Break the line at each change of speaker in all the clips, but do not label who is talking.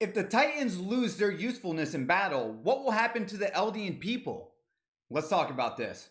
If the Titans lose their usefulness in battle, what will happen to the Eldian people? Let's talk about this.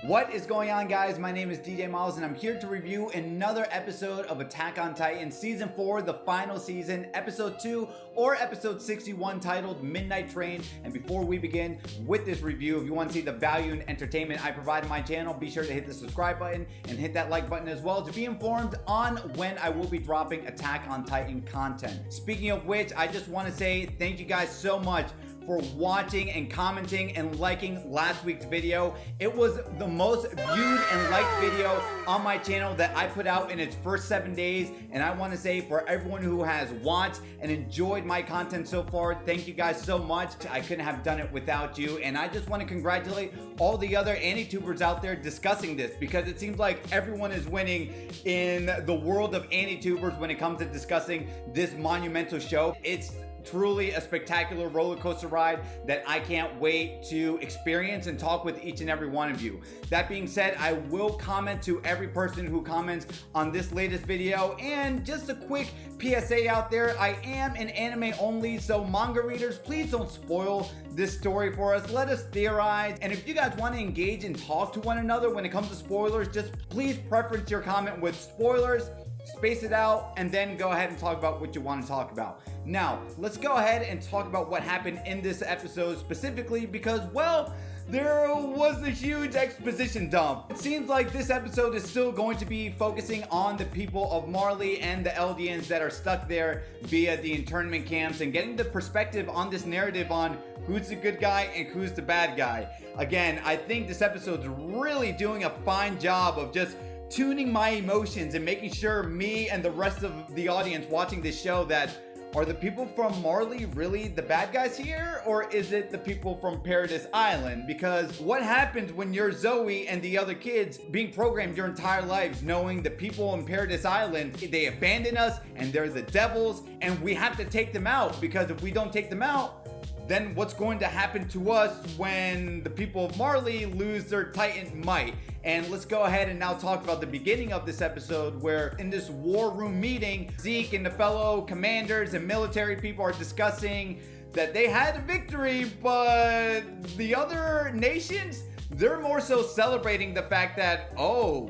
What is going on, guys? My name is DJ Milez and I'm here to review another episode of Attack on Titan Season 4, the final season, Episode 2 or Episode 61, titled Midnight Train. And before we begin with this review, if you want to see the value and entertainment I provide on my channel, be sure to hit the subscribe button and hit that like button as well to be informed on when I will be dropping Attack on Titan content. Speaking of which, I just want to say thank you guys so much for watching and commenting and liking last week's video. It was the most viewed and liked video on my channel that I put out in its first 7 days, and I want to say for everyone who has watched and enjoyed my content so far, thank you guys so much. I couldn't have done it without you, and I just want to congratulate all the other anti-tubers out there discussing this, because it seems like everyone is winning in the world of anti-tubers when it comes to discussing this monumental show. It's truly a spectacular roller coaster ride that I can't wait to experience and talk with each and every one of you. That being said, I will comment to every person who comments on this latest video. And just a quick PSA out there, I am an anime only, so manga readers, please don't spoil this story for us. Let us theorize. And if you guys want to engage and talk to one another when it comes to spoilers, just please preference your comment with spoilers, space it out, and then go ahead and talk about what you want to talk about. Now, let's go ahead and talk about what happened in this episode specifically, because, well, there was a huge exposition dump. It seems like this episode is still going to be focusing on the people of Marley and the Eldians that are stuck there via the internment camps, and getting the perspective on this narrative on who's the good guy and who's the bad guy. Again, I think this episode's really doing a fine job of just tuning my emotions and making sure me and the rest of the audience watching this show that, are the people from Marley really the bad guys here, or is it the people from Paradis Island? Because what happens when you're Zoe and the other kids being programmed your entire lives knowing the people on Paradis Island, they abandon us and they're the devils and we have to take them out, because if we don't take them out, then what's going to happen to us when the people of Marley lose their Titan might? And let's go ahead and now talk about the beginning of this episode, where in this war room meeting, Zeke and the fellow commanders and military people are discussing that they had a victory, but the other nations, they're more so celebrating the fact that, oh,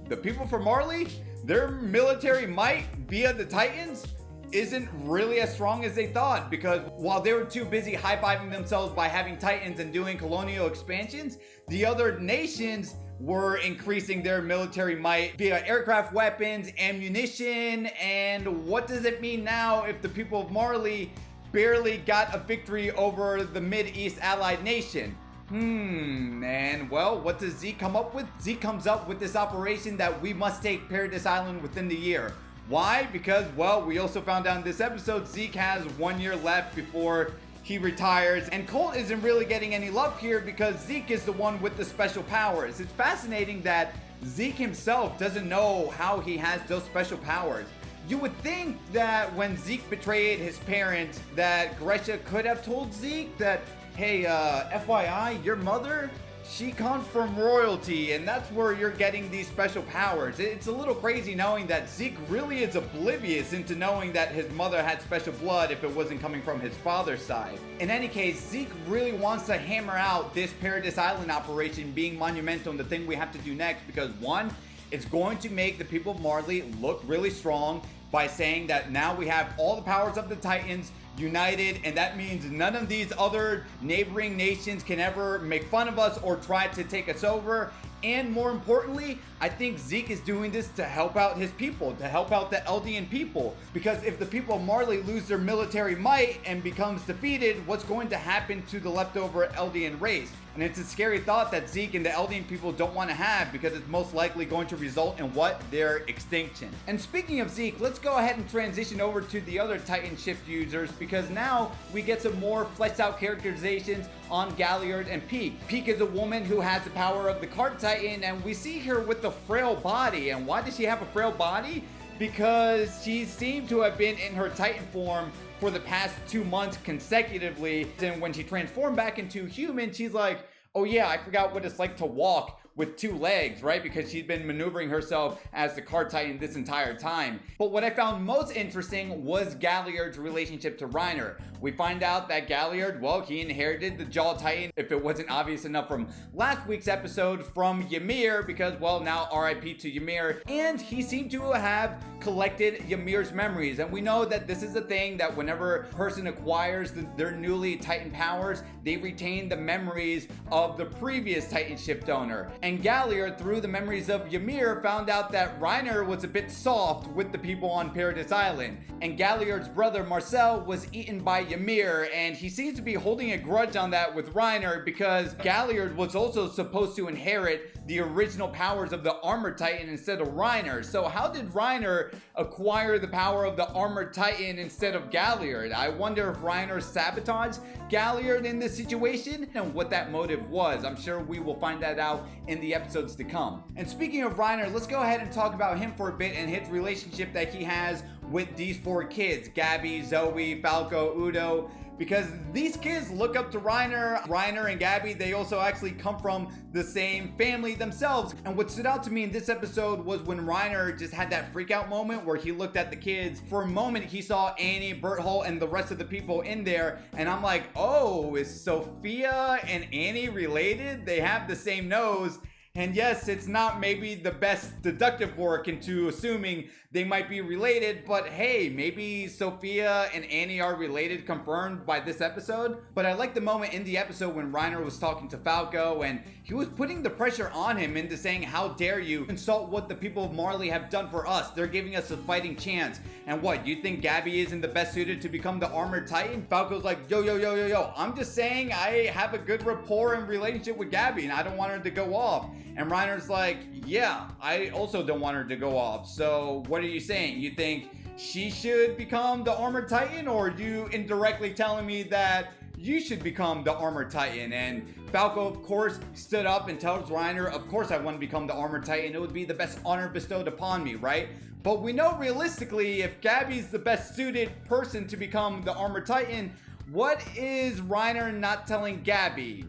the people from Marley, their military might via the Titans isn't really as strong as they thought, because while they were too busy high-fiving themselves by having Titans and doing colonial expansions, the other nations were increasing their military might via aircraft weapons, ammunition. And what does it mean now if the people of Marley barely got a victory over the Mid-East allied nation? And well, what does Zeke come up with? Zeke comes up with this operation that we must take Paradis Island within the year. Why? Because, well, we also found out in this episode, Zeke has 1 year left before he retires. And Colt isn't really getting any love here because Zeke is the one with the special powers. It's fascinating that Zeke himself doesn't know how he has those special powers. You would think that when Zeke betrayed his parents, that Gresha could have told Zeke that, hey, FYI, your mother, she comes from royalty, and that's where you're getting these special powers. It's a little crazy knowing that Zeke really is oblivious into knowing that his mother had special blood if it wasn't coming from his father's side. In any case, Zeke really wants to hammer out this Paradis Island operation being monumental and the thing we have to do next, because one, it's going to make the people of Marley look really strong by saying that now we have all the powers of the Titans united, and that means none of these other neighboring nations can ever make fun of us or try to take us over. And more importantly, I think Zeke is doing this to help out his people, to help out the Eldian people. Because if the people of Marley lose their military might and becomes defeated, what's going to happen to the leftover Eldian race? And it's a scary thought that Zeke and the Eldian people don't want to have, because it's most likely going to result in what? Their extinction. And speaking of Zeke, let's go ahead and transition over to the other Titan shift users, because now we get some more fleshed out characterizations on Galliard and Peak. Peak is a woman who has the power of the Cart Titan, and we see her with a frail body. And why does she have a frail body? Because she seemed to have been in her Titan form for the past 2 months consecutively. And when she transformed back into human, she's like, oh yeah, I forgot what it's like to walk with two legs, right? Because she's been maneuvering herself as the car titan this entire time. But what I found most interesting was Galliard's relationship to Reiner. We find out that Galliard, well, he inherited the Jaw Titan, if it wasn't obvious enough from last week's episode, from Ymir, because, well, now RIP to Ymir, and he seemed to have collected Ymir's memories. And we know that this is a thing that whenever a person acquires their newly Titan powers, they retain the memories of the previous Titanship donor. And Galliard, through the memories of Ymir, found out that Reiner was a bit soft with the people on Paradis Island. And Galliard's brother Marcel was eaten by Ymir, and he seems to be holding a grudge on that with Reiner because Galliard was also supposed to inherit the original powers of the Armored Titan instead of Reiner. So how did Reiner acquire the power of the Armored Titan instead of Galliard? I wonder if Reiner sabotaged Galliard in this situation and what that motive was. I'm sure we will find that out in the episodes to come. And speaking of Reiner, let's go ahead and talk about him for a bit and his relationship that he has with these four kids, Gabi, Zoe, Falco, Udo, because these kids look up to Reiner. Reiner and Gabi, they also actually come from the same family themselves. And what stood out to me in this episode was when Reiner just had that freak out moment where he looked at the kids. For a moment, he saw Annie, Berthold, and the rest of the people in there. And I'm like, oh, is Sophia and Annie related? They have the same nose. And yes, it's not maybe the best deductive work into assuming they might be related, but hey, maybe Sophia and Annie are related, confirmed by this episode. But I like the moment in the episode when Reiner was talking to Falco and he was putting the pressure on him into saying, how dare you insult what the people of Marley have done for us? They're giving us a fighting chance. And what, you think Gabi isn't the best suited to become the Armored Titan? Falco's like, yo, I'm just saying I have a good rapport and relationship with Gabi and I don't want her to go off. And Reiner's like, yeah, I also don't want her to go off. So what are you saying? You think she should become the Armored Titan, or are you indirectly telling me that you should become the Armored Titan? And Falco, of course, stood up and tells Reiner, of course I want to become the Armored Titan. It would be the best honor bestowed upon me, right? But we know realistically, if Gabi's the best suited person to become the Armored Titan, what is Reiner not telling Gabi?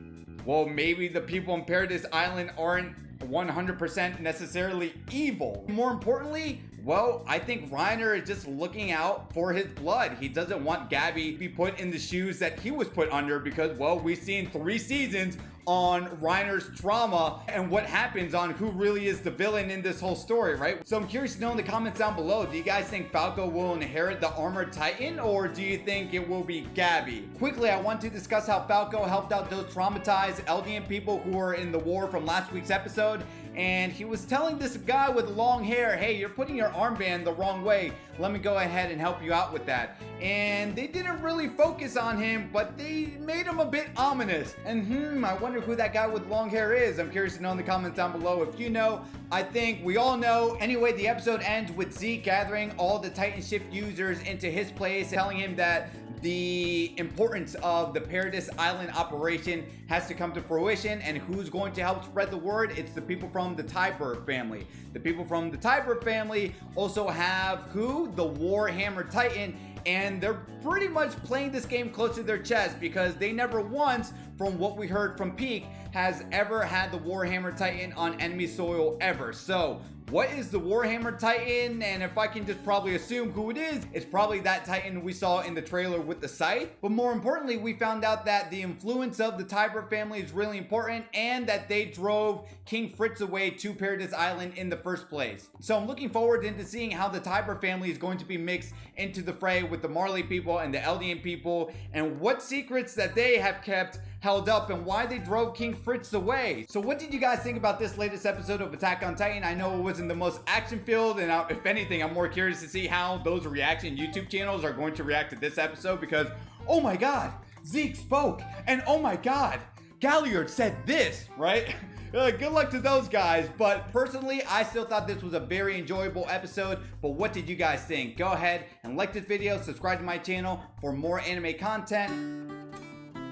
Well, maybe the people on Paradis Island aren't 100% necessarily evil. More importantly, well, I think Reiner is just looking out for his blood. He doesn't want Gabi to be put in the shoes that he was put under because, well, we've seen 3 seasons on Reiner's trauma and what happens on who really is the villain in this whole story, right? So I'm curious to know in the comments down below, do you guys think Falco will inherit the Armored Titan, or do you think it will be Gabi? Quickly, I want to discuss how Falco helped out those traumatized Eldian people who were in the war from last week's episode. And he was telling this guy with long hair, hey, you're putting your armband the wrong way. Let me go ahead and help you out with that. And they didn't really focus on him, but they made him a bit ominous. And I wonder who that guy with long hair is. I'm curious to know in the comments down below. If you know, I think we all know. Anyway, the episode ends with Zeke gathering all the Titanship users into his place, telling him that the importance of the Paradis Island Operation has to come to fruition, and who's going to help spread the word? It's the people from the Tiber family. The people from the Tiber family also have who? The Warhammer Titan, and they're pretty much playing this game close to their chest because they never once, from what we heard from Peak, has ever had the Warhammer Titan on enemy soil ever. So what is the Warhammer Titan? And if I can just probably assume who it is, it's probably that Titan we saw in the trailer with the scythe. But more importantly, we found out that the influence of the Tiber family is really important and that they drove King Fritz away to Paradis Island in the first place. So I'm looking forward into seeing how the Tiber family is going to be mixed into the fray with the Marley people and the Eldian people, and what secrets that they have kept held up and why they drove King Fritz away. So what did you guys think about this latest episode of Attack on Titan? I know it wasn't the most action filled, and if anything, I'm more curious to see how those reaction YouTube channels are going to react to this episode because, oh my god, Zeke spoke, and oh my god, Galliard said this, right? Good luck to those guys, but personally, I still thought this was a very enjoyable episode. But what did you guys think? Go ahead and like this video, subscribe to my channel for more anime content.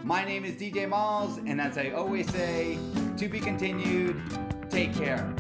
My name is DJ Milez, and as I always say, to be continued, take care.